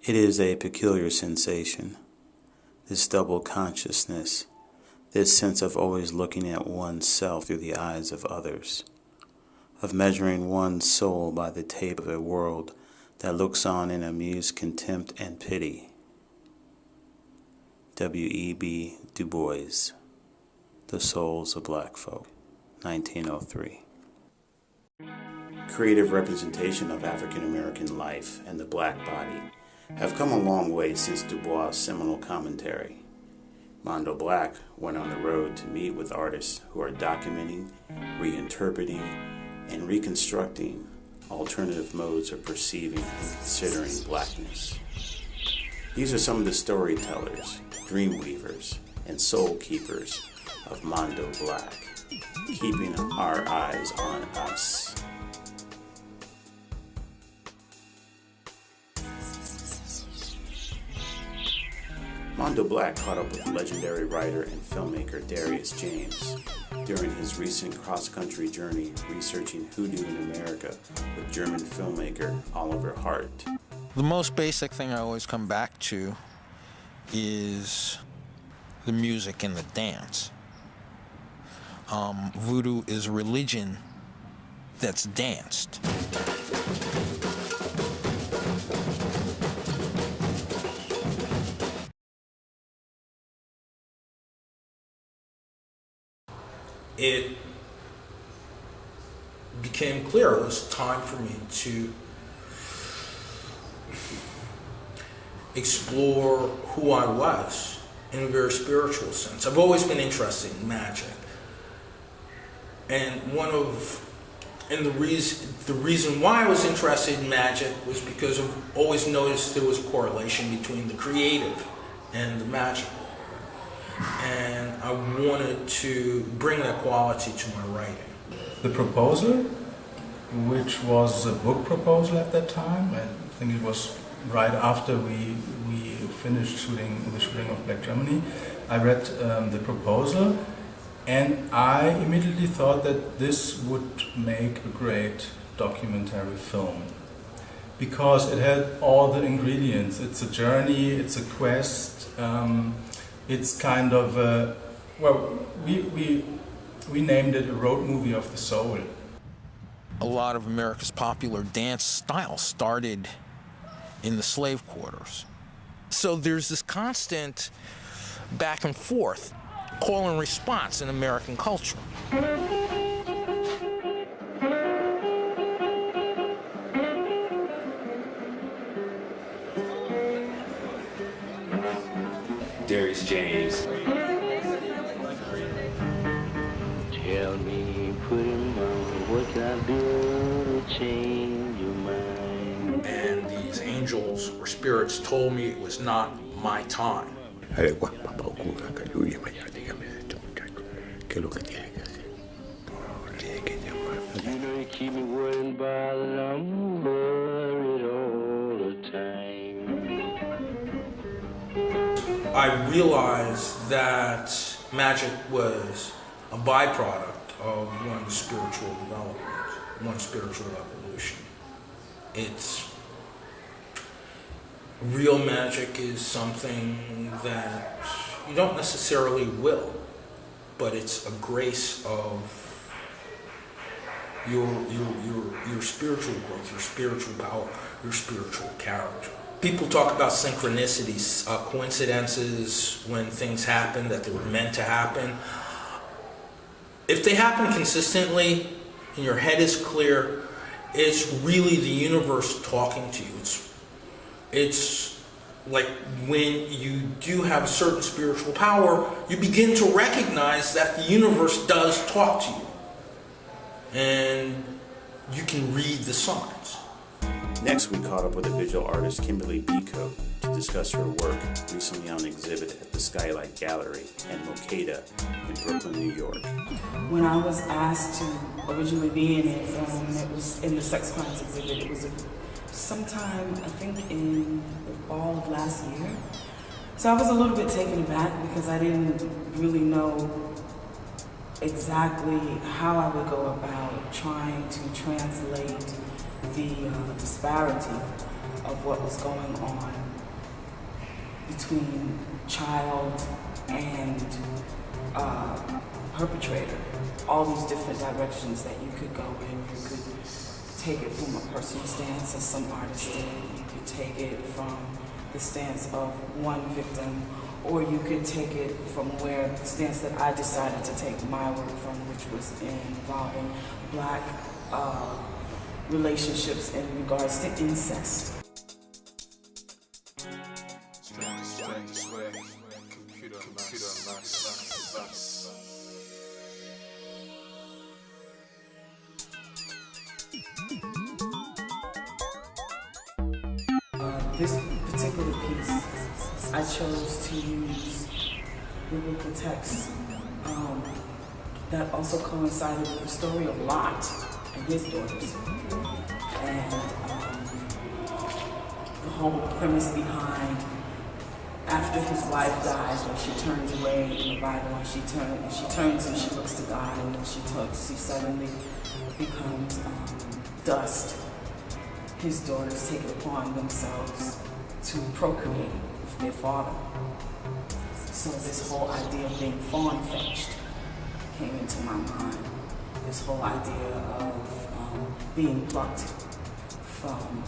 It is a peculiar sensation, this double consciousness, this sense of always looking at oneself through the eyes of others, of measuring one's soul by the tape of a world that looks on in amused contempt and pity. W.E.B. Du Bois, The Souls of Black Folk, 1903. Creative representation of African American life and the black body have come a long way since Du Bois' seminal commentary. Mondo Black went on the road to meet with artists who are documenting, reinterpreting, and reconstructing alternative modes of perceiving and considering blackness. These are some of the storytellers, dream weavers, and soul keepers of Mondo Black, keeping our eyes on us. Mondo Black caught up with legendary writer and filmmaker Darius James during his recent cross-country journey researching hoodoo in America with German filmmaker Oliver Hart. The most basic thing I always come back to is the music and the dance. Voodoo is a religion that's danced. It became clear it was time for me to explore who I was in a very spiritual sense. I've always been interested in magic. And the reason why I was interested in magic was because I've always noticed there was a correlation between the creative and the magical. And I wanted to bring that quality to my writing. The proposal, which was a book proposal at that time, I think it was right after we finished the shooting of Black Germany, I read the proposal, and I immediately thought that this would make a great documentary film, because it had all the ingredients. It's a journey, it's a quest, it's kind of a, we named it a road movie of the soul. A lot of America's popular dance style started in the slave quarters. So there's this constant back and forth, call and response in American culture. Darius James. Tell me, pretty mama, what can I do to change your mind? And these angels or spirits told me it was not my time. You know you keep me worried about it, I'm worried all the time. I realized that magic was a byproduct of one's spiritual development, one's spiritual evolution. It's real magic is something that you don't necessarily will, but it's a grace of your spiritual growth, your spiritual power, your spiritual character. People talk about synchronicities, coincidences when things happen that they were meant to happen. If they happen consistently and your head is clear, it's really the universe talking to you. It's like when you do have a certain spiritual power, you begin to recognize that the universe does talk to you. And you can read the signs. Next, we caught up with the visual artist Kimberly Becoat to discuss her work recently on exhibit at the Skylight Gallery and Mocada in Brooklyn, New York. When I was asked to originally be in it, it was in the Sex Crimes exhibit. It was sometime, I think, in the fall of last year. So I was a little bit taken aback because I didn't really know exactly how I would go about trying to translate the disparity of what was going on between child and perpetrator. All these different directions that you could go in. You could take it from a personal stance, as some artists did. You could take it from the stance of one victim, or you could take it from where the stance that I decided to take my work from, which was involving Black relationships in regards to incest. This particular piece, I chose to use biblical texts that also coincided with the story of Lot and his daughters. And the whole premise behind after his wife dies, when she turns away in the Bible, and she turns and she looks to God, and when she suddenly becomes dust. His daughters take it upon themselves to procreate with their father. So this whole idea of being fawn-fetched came into my mind. This whole idea of being plucked from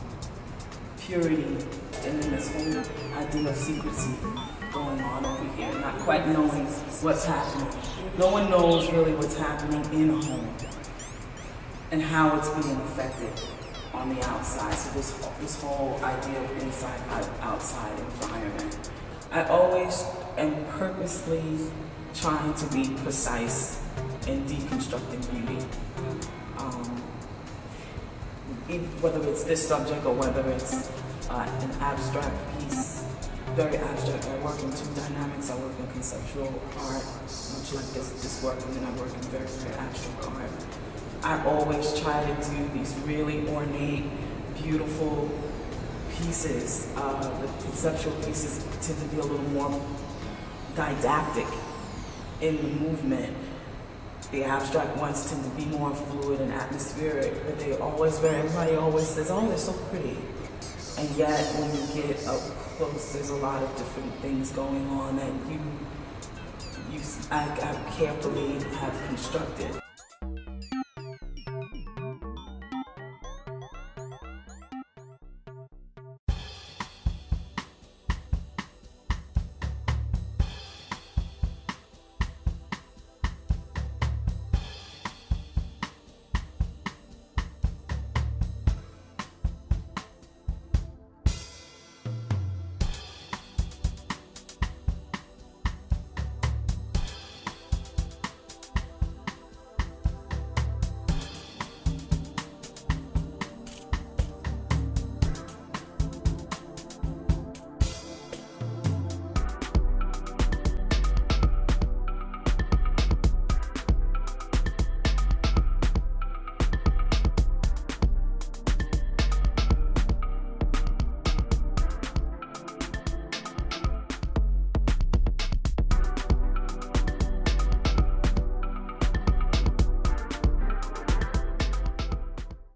purity, and then this whole idea of secrecy going on over here, not quite knowing what's happening. No one knows really what's happening in a home and how it's being affected on the outside. So this whole idea of inside-outside environment. I always am purposely trying to be precise in deconstructing beauty. Whether it's this subject or whether it's an abstract piece, very abstract. I work in two dynamics. I work in conceptual art, much like this work, and then I work in very, very abstract art. I always try to do these really ornate, beautiful pieces. The conceptual pieces tend to be a little more didactic in the movement. The abstract ones tend to be more fluid and atmospheric, but everybody always says, oh, they're so pretty. And yet, when you get up close, there's a lot of different things going on that I carefully have constructed.